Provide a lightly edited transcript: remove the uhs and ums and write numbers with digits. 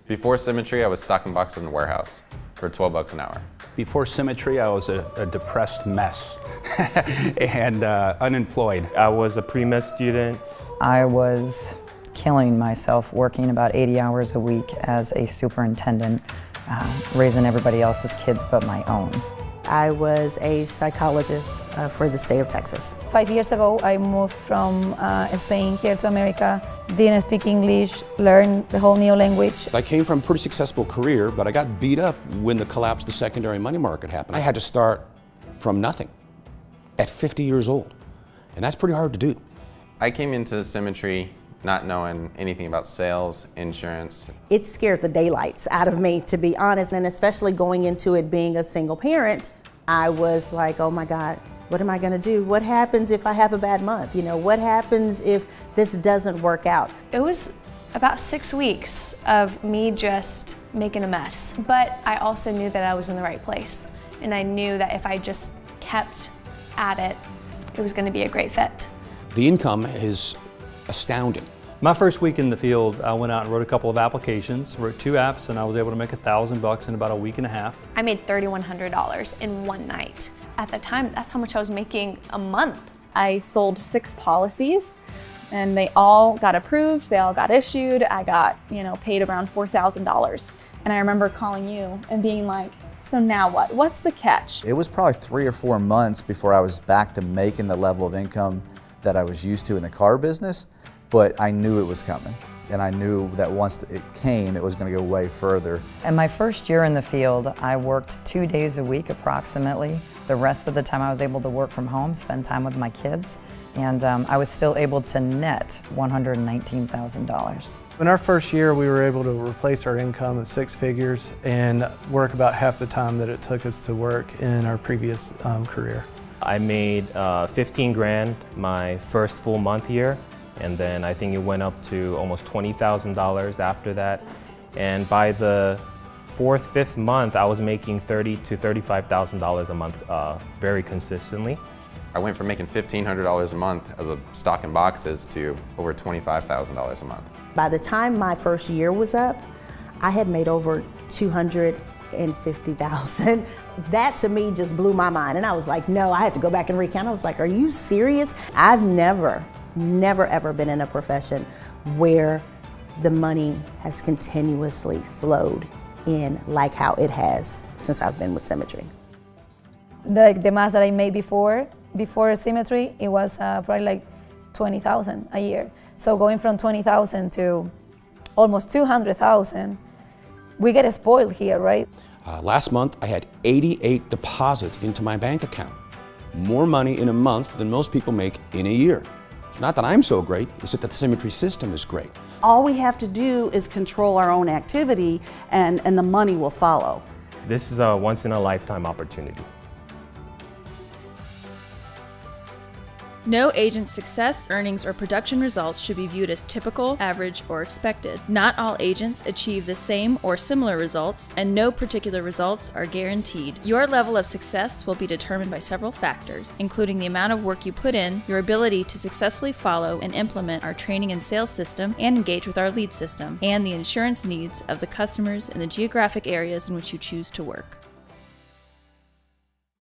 Before Symmetry, I was stocking boxes in a warehouse for 12 bucks an hour. Before Symmetry, I was a depressed mess and unemployed. I was a pre-med student. I was killing myself working about 80 hours a week as a superintendent, raising everybody else's kids but my own. I was a psychologist for the state of Texas. 5 years ago, I moved from Spain here to America. Didn't speak English, learned the whole new language. I came from a pretty successful career, but I got beat up when the collapse of the secondary money market happened. I had to start from nothing at 50 years old, and that's pretty hard to do. I came into Symmetry not knowing anything about sales, insurance. It scared the daylights out of me, to be honest, and especially going into it being a single parent, I was like, oh my God, what am I gonna do? What happens if I have a bad month? You know, what happens if this doesn't work out? It was about 6 weeks of me just making a mess. But I also knew that I was in the right place. And I knew that if I just kept at it, it was gonna be a great fit. The income is astounding. My first week in the field, I went out and wrote a couple of applications, wrote 2 apps, and I was able to make $1,000 in about a week and a half. I made $3,100 in one night. At the time, that's how much I was making a month. I sold 6 policies and they all got approved, they all got issued. I got, paid around $4,000. And I remember calling you and being like, so now what? What's the catch? It was probably 3 or 4 months before I was back to making the level of income that I was used to in the car business, but I knew it was coming. And I knew that once it came, it was going to go way further. In my first year in the field, I worked 2 days a week approximately. The rest of the time I was able to work from home, spend time with my kids, and I was still able to net $119,000. In our first year, we were able to replace our income of 6 figures and work about half the time that it took us to work in our previous career. I made 15 grand my first full month here, and then I think it went up to almost $20,000 after that. And by the 4th, 5th month, I was making $30,000 to $35,000 a month very consistently. I went from making $1,500 a month as a stocking boxes to over $25,000 a month. By the time my first year was up, I had made over $250,000. That to me just blew my mind, and I was like, no, I had to go back and recount. I was like, are you serious? I've never ever been in a profession where the money has continuously flowed in like how it has since I've been with Symmetry. The mass that I made before Symmetry, it was probably like $20,000 a year. So going from $20,000 to almost $200,000, we get spoiled here, right? Last month, I had 88 deposits into my bank account. More money in a month than most people make in a year. It's not that I'm so great, it's that the Symmetry system is great. All we have to do is control our own activity and the money will follow. This is a once-in-a-lifetime opportunity. No agent's success, earnings, or production results should be viewed as typical, average, or expected. Not all agents achieve the same or similar results, and no particular results are guaranteed. Your level of success will be determined by several factors, including the amount of work you put in, your ability to successfully follow and implement our training and sales system, and engage with our lead system, and the insurance needs of the customers in the geographic areas in which you choose to work.